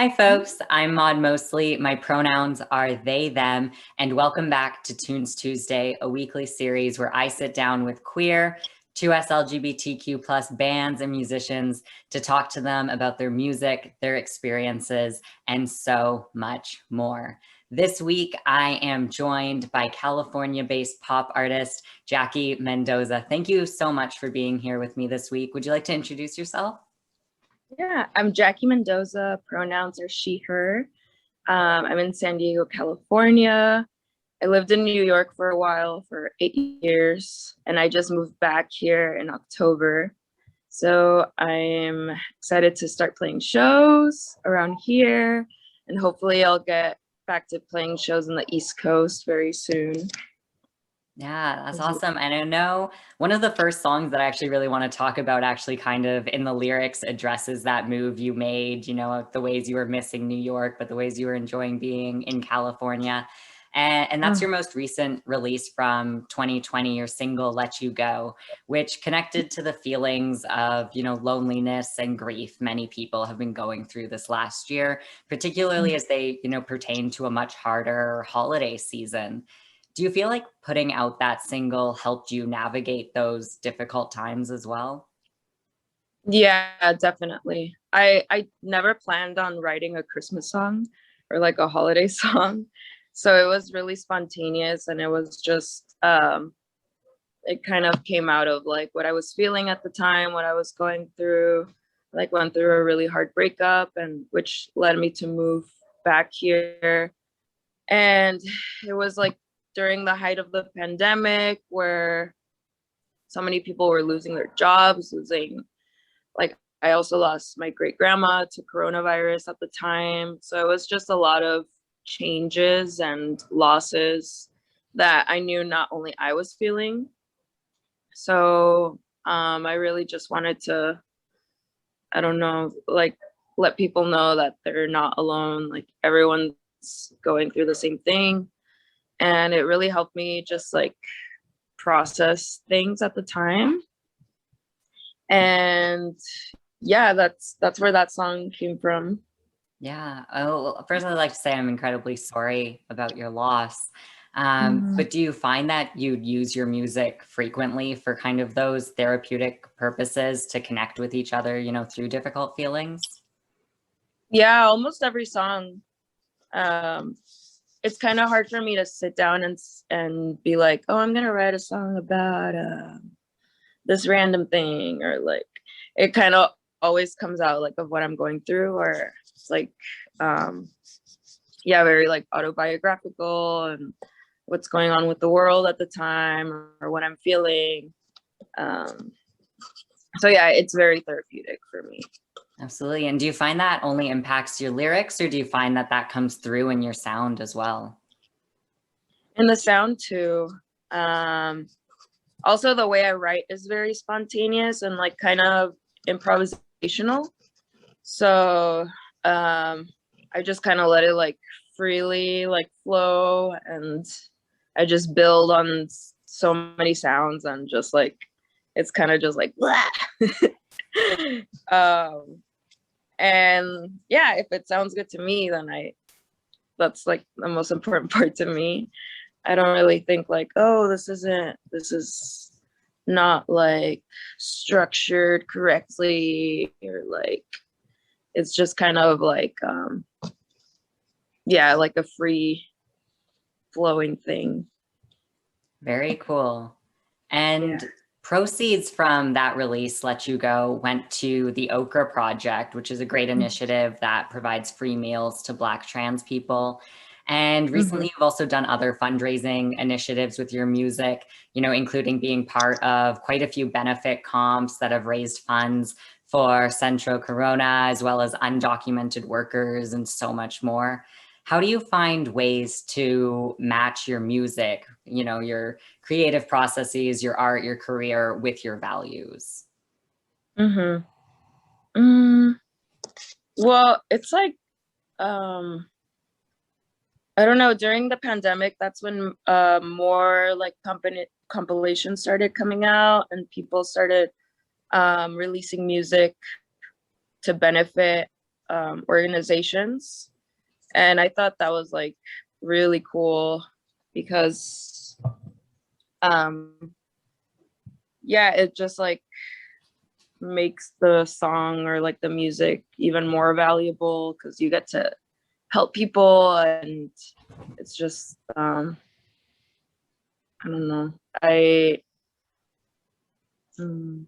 Hi, folks. I'm Maud Mosley. My pronouns are they, them, and welcome back to Tunes Tuesday, a weekly series where I sit down with queer, 2S LGBTQ plus bands and musicians to talk to them about their music, their experiences, and so much more. This week, I am joined by California-based pop artist Jackie Mendoza. Thank you so much for being here with me this week. Would you like to introduce yourself? Yeah, I'm Jackie Mendoza. Pronouns are she, her. I'm in San Diego, California. I lived in New York for a while, for 8 years, and I just moved back here in October. So I'm excited to start playing shows around here, and hopefully I'll get back to playing shows on the East Coast very soon. Yeah, that's awesome. And I know one of the first songs that I actually really want to talk about actually kind of in the lyrics addresses that move you made, the ways you were missing New York, but the ways you were enjoying being in California. And that's your most recent release from 2020, your single, Let You Go, which connected to the feelings of, loneliness and grief many people have been going through this last year, particularly as they, pertain to a much harder holiday season. Do you feel like putting out that single helped you navigate those difficult times as well? Yeah, definitely. I never planned on writing a Christmas song or like a holiday song. So it was really spontaneous, and it was just it kind of came out of like what I was feeling at the time, what I was going through. Like went through a really hard breakup, and which led me to move back here. And it was like during the height of the pandemic where so many people were losing their jobs, losing, like, I also lost my great grandma to coronavirus at the time. So it was just a lot of changes and losses that I knew not only I was feeling. So I really just wanted to, I don't know, like let people know that they're not alone. Like everyone's going through the same thing. And it really helped me just like process things at the time. And yeah, that's where that song came from. Yeah. Oh, well, first I'd like to say I'm incredibly sorry about your loss. But do you find that you'd use your music frequently for kind of those therapeutic purposes to connect with each other, through difficult feelings? Yeah, almost every song. Um, it's kind of hard for me to sit down and be like, oh, I'm gonna write a song about this random thing, or like it kind of always comes out like of what I'm going through, or it's like yeah, very like autobiographical and what's going on with the world at the time, or what I'm feeling. Um, so yeah, it's very therapeutic for me. Absolutely. And do you find that only impacts your lyrics, or do you find that that comes through in your sound as well? And the sound too. Um, Also, the way I write is very spontaneous and like kind of improvisational. So I just kind of let it like freely like flow, and I just build on so many sounds, and just like it's kind of just like um and yeah, if it sounds good to me, then I that's like the most important part to me. I don't really think like, oh, this is not like structured correctly, or like it's just kind of like yeah, like a free flowing thing. Very cool. Yeah. And proceeds from that release, Let You Go, went to the Okra Project, which is a great initiative that provides free meals to Black trans people. And recently, you've also done other fundraising initiatives with your music, including being part of quite a few benefit comps that have raised funds for Centro Corona, as well as undocumented workers and so much more. How do you find ways to match your music, your creative processes, your art, your career with your values? Mm-hmm. Mm, well, it's like I don't know, during the pandemic, that's when more like company compilations started coming out, and people started releasing music to benefit organizations. And I thought that was like really cool because um yeah, it just like makes the song or like the music even more valuable because you get to help people, and it's just I don't know. Um,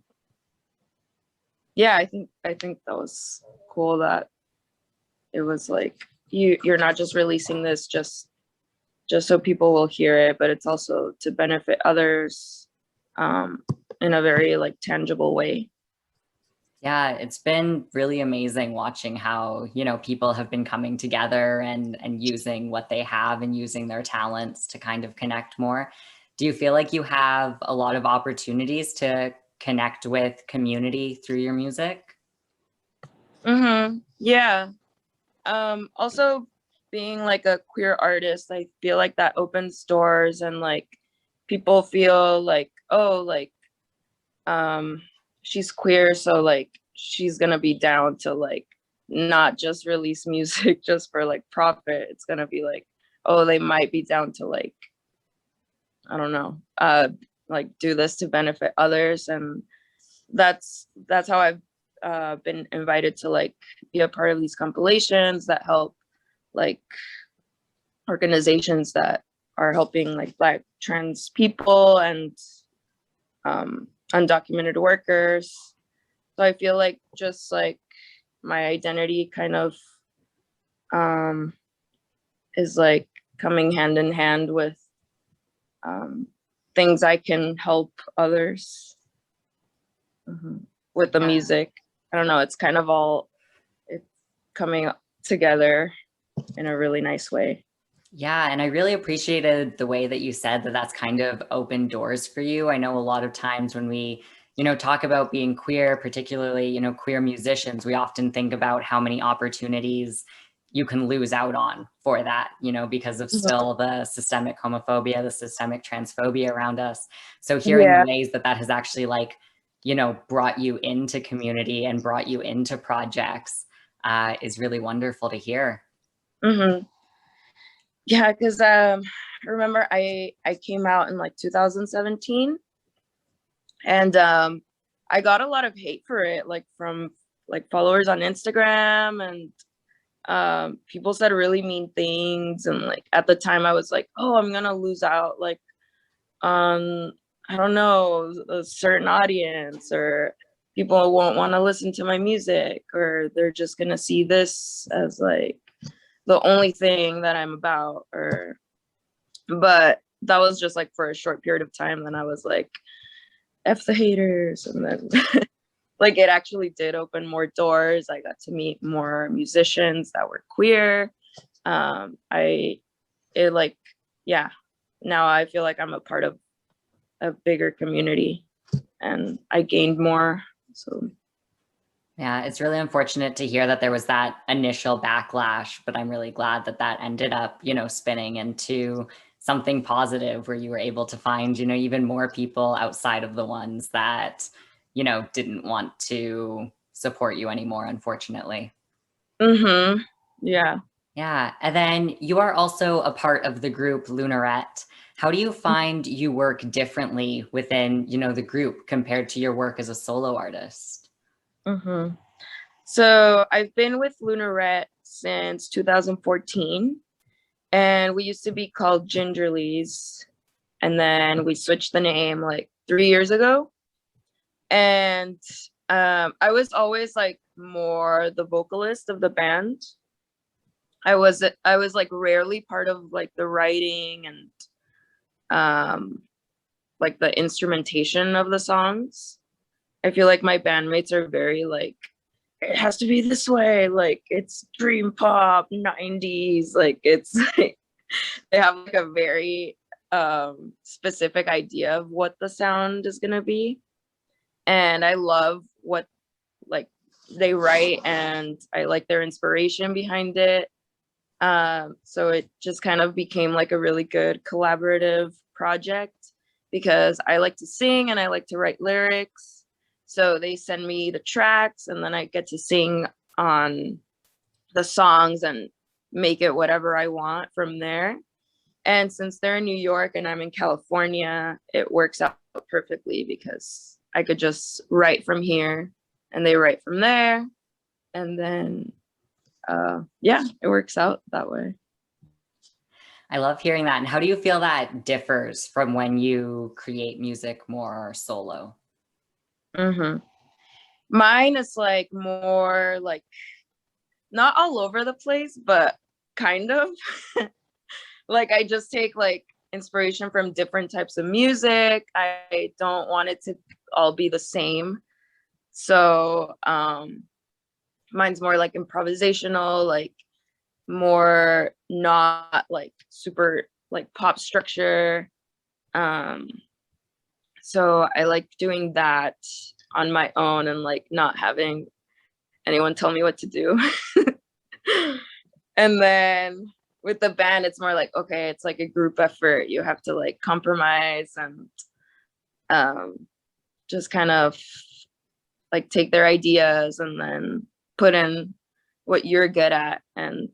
yeah, I think that was cool that it was like you're not just releasing this just so people will hear it, but it's also to benefit others in a very like tangible way. Yeah, it's been really amazing watching how, people have been coming together and using what they have and using their talents to kind of connect more. Do you feel like you have a lot of opportunities to connect with community through your music? Yeah. Also being like a queer artist, I feel like that opens doors, and like people feel like, oh, like um she's queer, so like she's gonna be down to like not just release music just for like profit. It's gonna be like, oh, they might be down to like, I don't know, like do this to benefit others. And that's how I've been invited to like be a part of these compilations that help like organizations that are helping like Black trans people and undocumented workers. So I feel like just like my identity kind of um, is like coming hand in hand with um, things I can help others with the Yeah. music. I don't know. It's kind of all it's coming together in a really nice way. Yeah, and I really appreciated the way that you said that that's kind of opened doors for you. I know a lot of times when we, talk about being queer, particularly, queer musicians, we often think about how many opportunities you can lose out on for that, because of still the systemic homophobia, the systemic transphobia around us. So hearing the Yeah. ways that that has actually like, brought you into community and brought you into projects is really wonderful to hear. hmm Yeah, because remember I came out in like 2017, and I got a lot of hate for it, like from like followers on Instagram, and people said really mean things. And like at the time I was like, oh, I'm gonna lose out like on, I don't know, a certain audience, or people won't want to listen to my music, or they're just gonna see this as like the only thing that I'm about. Or but that was just like for a short period of time. Then I was like, F the haters. And then like it actually did open more doors. I got to meet more musicians that were queer. I it like yeah, now I feel like I'm a part of a bigger community, and I gained more. So Yeah, it's really unfortunate to hear that there was that initial backlash, but I'm really glad that that ended up, spinning into something positive where you were able to find, even more people outside of the ones that, didn't want to support you anymore, unfortunately. mm-hmm. Yeah. Yeah. And then you are also a part of the group Lunarette. How do you find you work differently within, the group compared to your work as a solo artist? Mm-hmm. So I've been with Lunarette since 2014, and we used to be called Gingerlies, and then we switched the name like 3 years ago. And I was always like more the vocalist of the band. I was like rarely part of like the writing and um like the instrumentation of the songs. I feel like my bandmates are very like, it has to be this way, like it's dream pop 90s, like it's like they have like a very specific idea of what the sound is going to be. And I love what like they write, and I like their inspiration behind it. So it just kind of became like a really good collaborative project because I like to sing and I like to write lyrics. So they send me the tracks, and then I get to sing on the songs and make it whatever I want from there. And since they're in New York and I'm in California, it works out perfectly because I could just write from here and they write from there. And then, yeah, it works out that way. I love hearing that. And how do you feel that differs from when you create music more solo? Mm-hmm. Mine is like more like not all over the place, but kind of like I just take like inspiration from different types of music. I don't want it to all be the same. So mine's more like improvisational, like more not like super like pop structure. Um so I like doing that on my own and like not having anyone tell me what to do. And then with the band, it's more like, okay, it's like a group effort. You have to like compromise and just kind of like take their ideas and then put in what you're good at and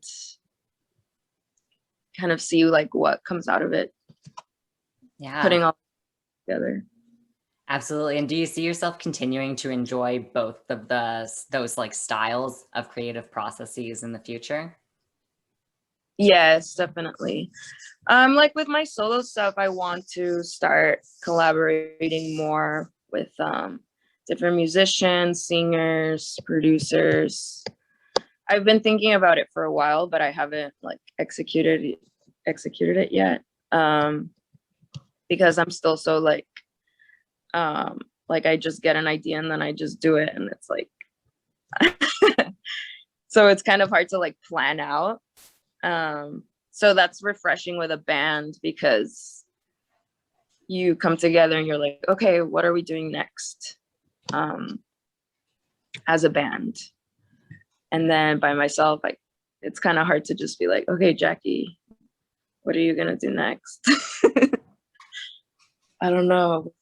kind of see like what comes out of it. Yeah, Putting all together. absolutely. And do you see yourself continuing to enjoy both of those like styles of creative processes in the future? Yes, definitely. Like with my solo stuff, I want to start collaborating more with different musicians, singers, producers. I've been thinking about it for a while, but I haven't like executed it yet. Because I'm still so like I just get an idea and then I just do it and it's like so it's kind of hard to like plan out. So that's refreshing with a band because you come together and you're like, okay, what are we doing next? As a band. And then by myself, it's kind of hard to just be like, okay, Jackie, what are you gonna do next? I don't know.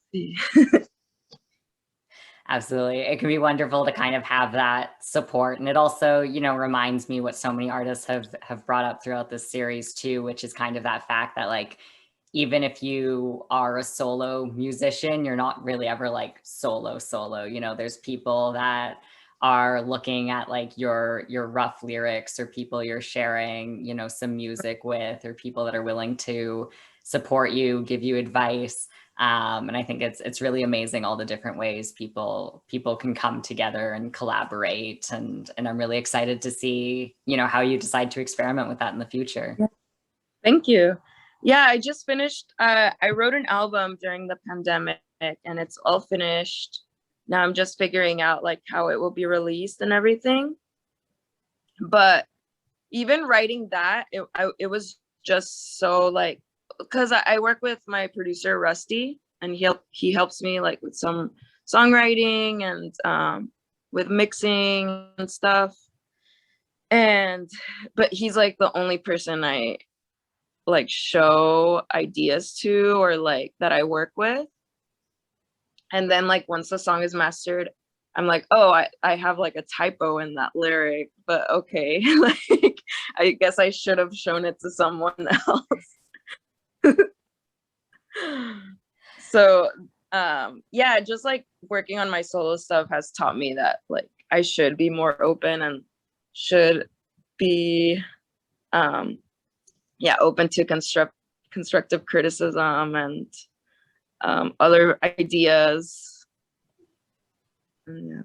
Absolutely. It can be wonderful to kind of have that support. And it also, you know, reminds me what so many artists have brought up throughout this series too, which is kind of that fact that like even if you are a solo musician, you're not really ever like solo. You know, there's people that are looking at like your rough lyrics or people you're sharing, you know, some music with, or people that are willing to support you, give you advice. And I think it's really amazing all the different ways people can come together and collaborate. And I'm really excited to see, you know, how you decide to experiment with that in the future. Thank you. Yeah, I just finished. I wrote an album during the pandemic, and it's all finished. Now I'm just figuring out like how it will be released and everything. But even writing that, it was just so like because I work with my producer Rusty, and he helps me like with some songwriting and with mixing and stuff. And but he's like the only person I like show ideas to or like that I work with. And then like once the song is mastered, I'm like, oh, I have like a typo in that lyric, but okay. Like I guess I should have shown it to someone else. So yeah, just like working on my solo stuff has taught me that like I should be more open and should be yeah, open to constructive criticism and other ideas. Yeah.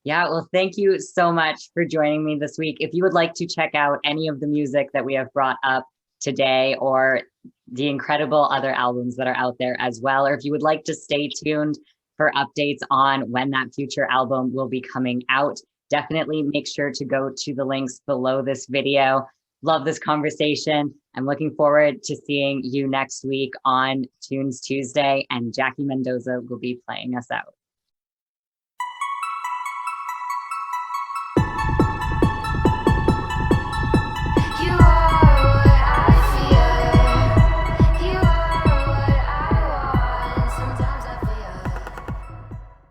Yeah, well, thank you so much for joining me this week. If you would like to check out any of the music that we have brought up today or the incredible other albums that are out there as well, or if you would like to stay tuned for updates on when that future album will be coming out, definitely make sure to go to the links below this video. Love this conversation. I'm looking forward to seeing you next week on Tunes Tuesday, and Jackie Mendoza will be playing us out.